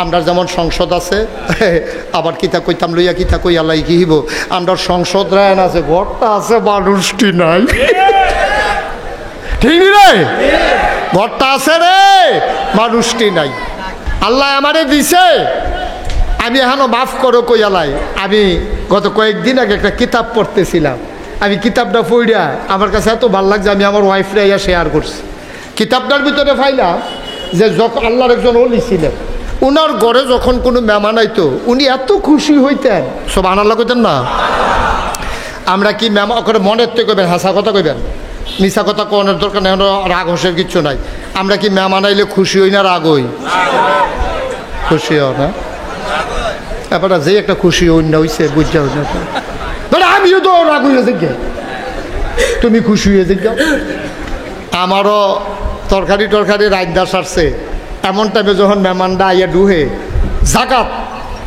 আমরা যেমন সংসদ আছে আবার কিতা কইতাম লইয়া কিতা কই আল্লাহ কি হইব আমরা সংসদ রায়ন আছে ঘরটা আছে মানুষটি নাই ঠিক রে ঘরটা আছে রে মানুষটি নাই আল্লাহ আমারে দিছে আমি এখনো মাফ করো কইয়ালাই আমি গত কয়েকদিন আগে একটা কিতাব পড়তেছিলাম আমি কিতাবটা পড়িয়া আমার কাছে এত ভালো লাগছে আমি আমার ওয়াইফরে ইয়া শেয়ার করছি কিতাবটার ভিতরে পাইলাম যে যখন আল্লাহর একজন ওলি ছিলেন উনার ঘরে যখন কোনো মেহমান আইতো উনি এত খুশি হইতেন সব আনাল্লাহ কইতেন না আমরা কি মেহমান করে মনের তো কইবেন হাসা কথা কইবেন মিশা কথা কোনের দরকার নেই রাগ হোসের কিচ্ছু নাই আমরা কি মেহমান আইলে খুশি হই না রাগ হই খুশি হও না এবার যে একটা খুশি অন্য হইছে বুঝা হই না মানে আমিও তো রাগ হইয়া দেখে তুমি খুশি হয়ে দেখো আমারও তরকারি রাইন্দা সারছে এমন টাইমে যখন মেহমানরা আইয়া ডুহে জাকাত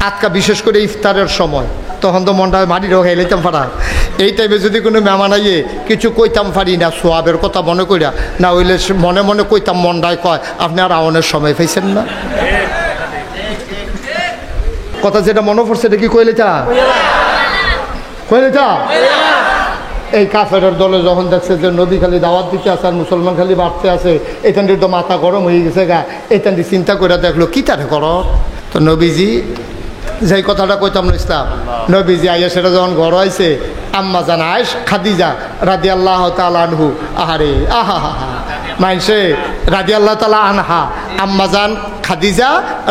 আজকা বিশেষ করে ইফতারের সময় তখন তো মনটা মাটির খাইলাইতাম পারা এই টাইমে যদি কোনো মেহমান আইয়ে কিছু কইতাম পারি না সোয়াবের কথা মনে কইরা না হইলে মনে মনে কইতাম মনটায় কয় আপনি আর আওয়ানের সময় পাইছেন না কথা যেটা মনে পড়ছে এটা কি কইলেটা এই কাফের দলে যখন দেখছে যে নবী খালি দাওয়াত দিতে আছে আর মুসলমান খালি বাড়তে আছে এখানটির তো মাথা গরম হয়ে গেছে গা এখানটি চিন্তা করে দেখলো কি তারে করো তো নবীজি যেই কথাটা কইতাম না ইসলাম নবীজি আইয়া সেটা যখন ঘর হয়েছে আম্মা জান আয়েশ খাদিজা রাদিয়াল্লাহু তাআলা আনহু আহারে আহা হা হা মাইনসে রাদিয়াল্লাহু তাআলা আনহা আম্মা জান খাদিজা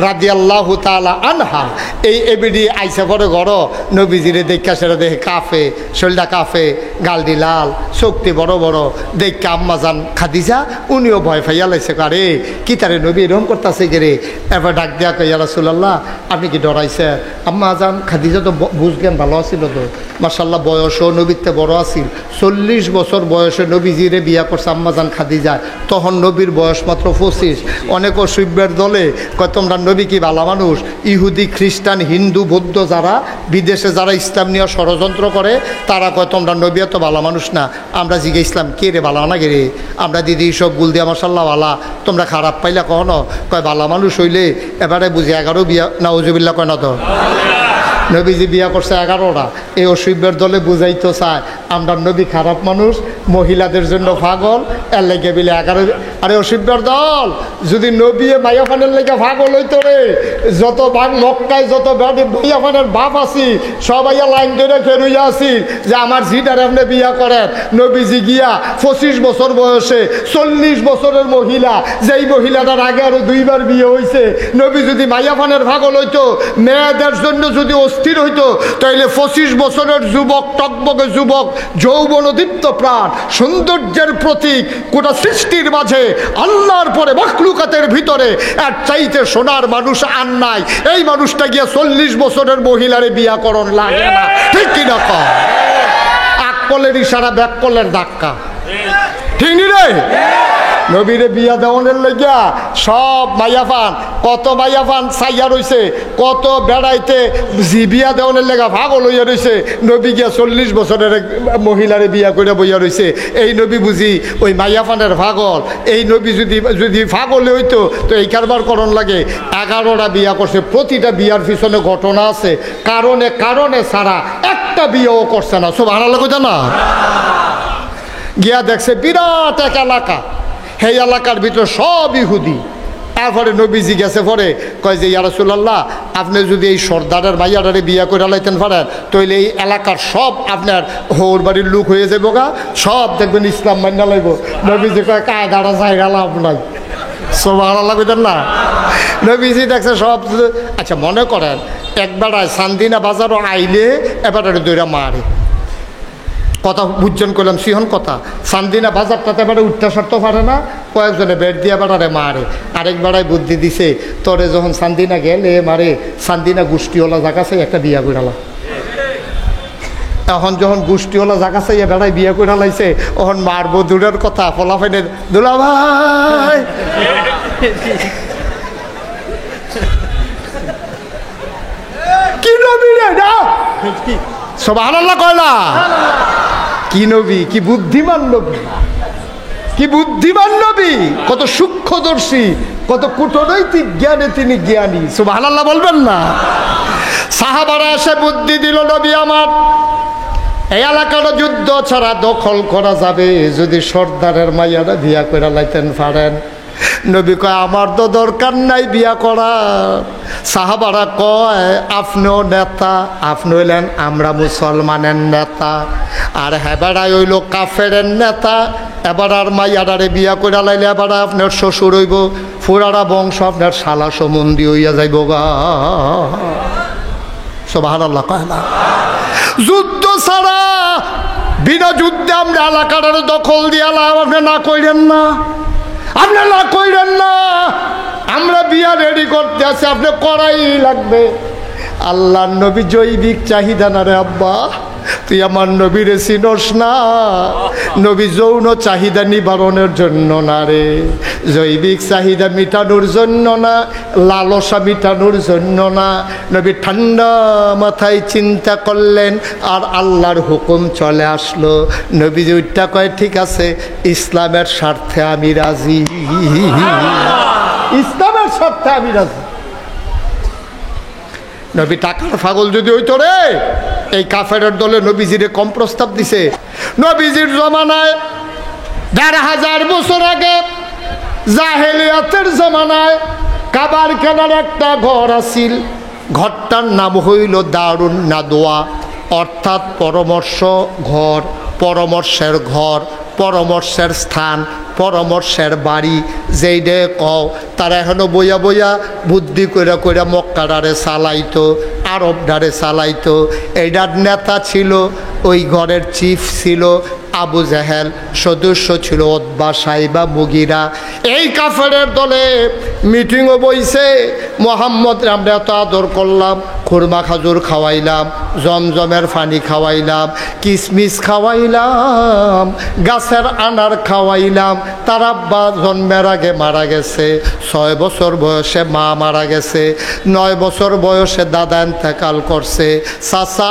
রাদিয়াল্লাহু তাআলা আনহা এই এবিডি আইসা করে ঘর নবীজিরে দেখা সেটা দেখে কাফে শরীরটা কাফে গালডি লাল শক্তি বড় বড় দেখে আম্মা জান খাদিজা উনিও ভয় পাইয়া লাইছে কারে কি তারে নবী এরকম করতেছে গেরে এবার ডাক দেয়া কই ইয়া রাসূলুল্লাহ আপনি কি ডরাইছে আম্মা জান খাদিজা তো বুঝজ্ঞান ভালো আছিল তো মাশাআল্লাহ বয়সও নবীতে বড় আছিল 40 বছর বয়সে নবীজিরে বিয়া করছে আম্মা জান খাদিজা তখন নবীর বয়স মাত্র 25 অনেক অসুবিধার দলে কয় তোমরা নবী কি ভালো মানুষ ইহুদি খ্রিস্টান হিন্দু বৌদ্ধ যারা বিদেশে যারা ইসলাম নিয়ে ষড়যন্ত্র করে তারা কয় তোমরা নবী তো ভালো মানুষ না আমরা জিগে ইসলাম কে রে ভালো না কে রে আমরা দিদি সব গুল দিয়া মাশাআল্লাহ ভালা তোমরা খারাপ পাইলা কখনো কয় ভালো মানুষ হইলে এবারে বুঝি 11 বিয়া নাউজুবিল্লাহ কয় না তো নবীজি বিয়া করছে 11টা এই অসুবিধার দলে বুঝাইতো চায় আমরা নবী খারাপ মানুষ মহিলাদের জন্য পাগল এর লেগে বিলে 11 আরে অসুবিধার দল যদি নবী মাইয়াফানের লেগে পাগল হইতো রে যত ভাগ মক্কায় যত মাইয়াফানের বাপ আছি সবাই লাইন ধরে ফেরুইয়া আছি যে আমার ঝিটার আপনি বিয়া করেন নবীজি গিয়া 25 বছর বয়সে 40 বছরের মহিলা যেই মহিলাটার আগে আরো 2বার বিয়ে হয়েছে নবী যদি মাইয়াফানের পাগল হইতো মেয়েদের জন্য যদি স্থির হইতো তাইলে 25 বছরের যুবক টকবকে যুবক যৌবনদীপ্ত প্রাণ সৌন্দর্যের প্রতীক গোটা সৃষ্টির মাঝে আল্লাহর পরে মাখলুকাতের ভিতরে আর চাইতে সোনার মানুষ আর নাই এই মানুষটা গিয়ে 40 বছরের মহিলারে বিয়া করণ লাগে না ঠিক কিনা কর আকলের ইশারা ব্যাকলের ধাক্কা ঠিক নি রে নবীরে বিয়া দেওয়ানের লেগিয়া সব মাইয়াফান কত মাইয়াফান চাইয়া রয়েছে কত বেড়াইতে বিয়া দেওয়ানের লেগা ভাগল হইয়া রয়েছে নবী গিয়া 40 বছরের মহিলারে বিয়া করে বইয়া রয়েছে এই নবী বুঝি ওই মাইয়াফানের ভাগল এই নবী যদি ভাগলে হইতো তো এই কারবার করণ লাগে 11টা বিয়া করছে প্রতিটা বিয়ার পিছনে ঘটনা আছে কারণে ছাড়া একটা বিয়েও করছে না সব আনালা কইতা না গিয়া দেখছে বিরাট এক এলাকা সেই এলাকার ভিতরে সব ইহুদি এরপরে নবীজি গেছে পরে কয় যে ইয়া রাসূলুল্লাহ আপনি যদি এই সর্দারের মাইয়াটারে বিয়া করে লাইতেন পারেন তাহলে এই এলাকার সব আপনার হৌর বাড়ির লোক হয়ে যাবো গা সব দেখবেন ইসলাম মান্য লাগব নবীজি কয় কায়দাটা জায়গা লাভ নাই সব ভালো লাগবেন না নবীজি দেখছে সব আচ্ছা মনে করেন একবার চান্দিনা বাজারও আইলে এবারে দৈরা মারে কথা বুঝজন করলাম সিহন কথা চান্দিনা বাজারটাতে এবারে উঠতে সারতে পারে না কয়েকজনে বেড দিয়ে বেড়ারে মারে আরেক বেড়ায় বুদ্ধি দিছে তোরে যখন চান্দিনা গেলে মারে চান্দিনা গোষ্ঠীওয়ালা জায়গা চাই একটা বিয়া করালা এখন যখন গোষ্ঠীওয়ালা জায়গা চাইয়া বেড়ায় বিয়া করে লাইছে তখন মারবো দূরের কথা ফলাফেনের দুলা ভাই কি নবী রে না সুবহানাল্লাহ কয়লা কি নবী কি বুদ্ধিমান নবী কি বুদ্ধিমান নবী, কত সূক্ষ্মদর্শী, কত কূটনৈতিক জ্ঞানে তিনি জ্ঞানী। সুবহানাল্লাহ বলবেন না? সাহাবারা এসে বুদ্ধি দিল, নবী আমার, এই এলাকার যুদ্ধ ছাড়া দখল করা যাবে যদি সর্দারের মাইয়ারা বিয়া করে লাইতেন পারেন। নবী কয় আমার তো দরকার নাই বিয়া করা। সাহাবারা কয় আপনিও নেতা, আপনি হইলেন আমরা মুসলমানের নেতা, আর হেবারাই হইল কাফেরের নেতা। এবার আর মাইয়ারারে বিয়া করে লাইলে এবার আপনার শ্বশুর হইব, ফুরারা বংশ আপনার শালা সম্বন্ধী হইয়া যাইব গা। সুবহানাল্লাহ কয় না? যুদ্ধ ছাড়া বিনা যুদ্ধে আমরা এলাকার দখল দিয়ালাম, আপনি না কইলেন না, আপনি না কইলেন না, আমরা বিয়া রেডি করতে আছি, আপনি করাই লাগবে। আল্লাহ নবী জৈবিক চাহিদা না রে আব্বা, তুই আমার নবীরে চিনস না। নবী যৌন চাহিদা নিবারণের জন্য না রে, জৈবিক চাহিদা মিটানোর জন্য না, লালসা মিটানোর জন্য না। নবী ঠান্ডা মাথায় চিন্তা করলেন, আর আল্লাহর হুকুম চলে আসলো। নবী ওইটা কয় ঠিক আছে, ইসলামের স্বার্থে আমি রাজি, ইসলামের স্বার্থে আমি রাজি। নবী টাকার পাগল যদি হইতো রে, এই কাফেরের দলে নবীজিরে কম প্রস্তাব দিছে। নবীজির জমানায় ১৫০০ বছর আগে জাহেলিয়াতের জমানায় কাবার কেনার একটা ঘর আছিল। ঘরটার নাম হইল দারুন নাদওয়া, অর্থাৎ পরামর্শ ঘর, পরামর্শের ঘর, পরামর্শের স্থান, পরামর্শের বাড়ি। যেই ডে কও তারা এখনো বইয়া বইয়া বুদ্ধি কইরা কইরা মক্কাডারে চালাইতো, আরব ডারে চালাইতো। এইটার নেতা ছিল, ওই ঘরের চিফ ছিল আবু জাহেল, সদস্য ছিল উতবা, সাইবা, মুগিরা। এই কাফেরের দলে মিটিংও বইছে, মোহাম্মদ আমরা এত আদর করলাম, খুরমা খাজুর খাওয়াইলাম, জমজমের পানি খাওয়াইলাম, কিশমিশ খাওয়াইলাম, গাছের আনার খাওয়াইলাম। তার আব্বা জন্মের আগে মারা গেছে, 6 বছর বয়সে মা মারা গেছে, 9 বছর বয়সে দাদা ইন্তেকাল করছে। চাচা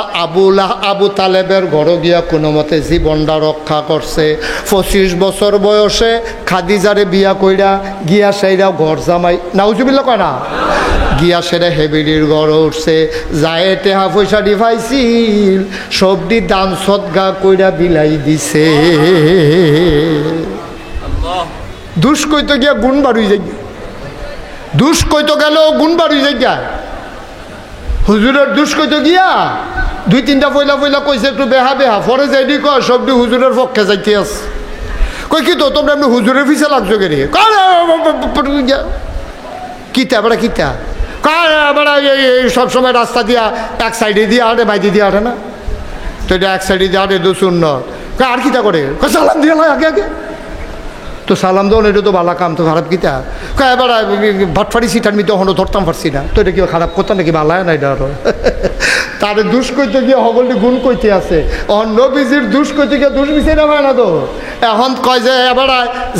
আবু তালেবের ঘরে গিয়া কোনো মতে জীবনটা রক্ষা করছে। 25 বছর বয়সে খাদিজারে বিয়া কইরা গিয়া সেইরা ঘর জামাই, নাউজুবিল্লাহ কয় না, গিয়া সেরা হেবিলির ঘর উঠছে। যায় টেহা পয়সা ডিভাইছিল, সবটি দান সদগা কইরা বিলাই দিছে। দুষ কইতে গিয়া গুণ বাড়ুই যাই, দুষ কইতে গেল গুণ বাড়ুই যাই। হুজুরের দুষ কইতে গিয়া 2-3টা পয়লা পয়লা কইছে একটু বেহা বেহা, পরে যাইনি কয় সবটি হুজুরের পক্ষে যাইতে আস। কই কি তো তোমরা এমনি হুজুরের পিছে লাগছো কে রে? কিতা বেড়া কিতা বেড়া, এই সবসময় রাস্তা দিয়া এক সাইডে দিয়ে আরে বাইদি দিয়ে আরে না, তো এটা এক সাইডে দিয়ে আরে শূন্য। আর কিতা করে? সালাম দিয়ে নয় আগে আগে তো সালাম দেওয়া, এটা তো ভালো কাম, তো খারাপ কিতা? এবার ভাটফাড়ি সিটার আমি তখনও ধরতাম পারছি না, তো এটা কি খারাপ করতাম নাকি? ভালো না এটা আরো। তারে দুষ কইতে গিয়ে হগলটি গুণ কইতে আছে, নবীজির দুষ কইতে গিয়ে দুষ মিশে না হয় না তো। এখন কয় যে এবার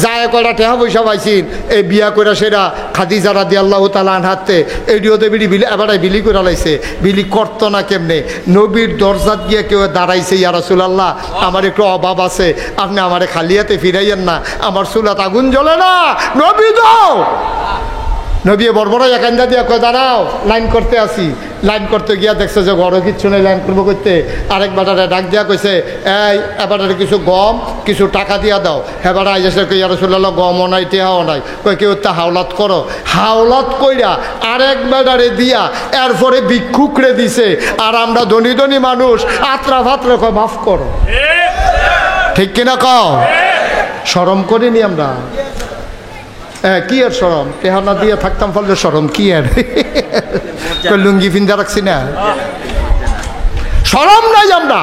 যায় কয়টা টেহা পয়সা পাইছিন, এই বিয়া করে সেরা খাদিজা রাদিয়াল্লাহু তাআলা আনহাতে এডিওতে বিড়ি বিলি এবার বিলি করে লাইছে। বিলি করতো না কেমনে? নবীর দরজাত গিয়ে কেউ দাঁড়াইছে, ইয়া রাসূলুল্লাহ আমার একটু অভাব আছে, আপনি আমারে খালিয়াতে ফিরাইয়েন না, আমার চুলাত আগুন জ্বলে না, নবী দাও। নবী বড় একান্দা দিয়া কয় দাঁড়াও, লাইন করতে আসি। লাইন করতে গিয়া দেখছে যে ঘরও কিচ্ছু নেই, লাইন করবো করতে। আরেক বাটারে ডাক দিয়া কইছে, এই এবারে কিছু গম কিছু টাকা দিয়া দাও। এবার আইসে ইয়া রাসূলুল্লাহ গমও নাই টেহাও নাই। কই কেউ তা হাওলাত করো, হাওলাত কইরা আরেক বাটারে দিয়া এরপরে ভিক্ষুকরে দিছে। আর আমরা ধনী ধনী মানুষ আত্রা ফাত্রা কয় মাফ করো, ঠিক কিনা কও? শরম করিনি আমরা? কি আর সরম? টেহানা দিয়ে থাকতাম ফলে সরম কি আর? লুঙ্গি ফিন্দা রাখছি না, সরম নাই আমরা।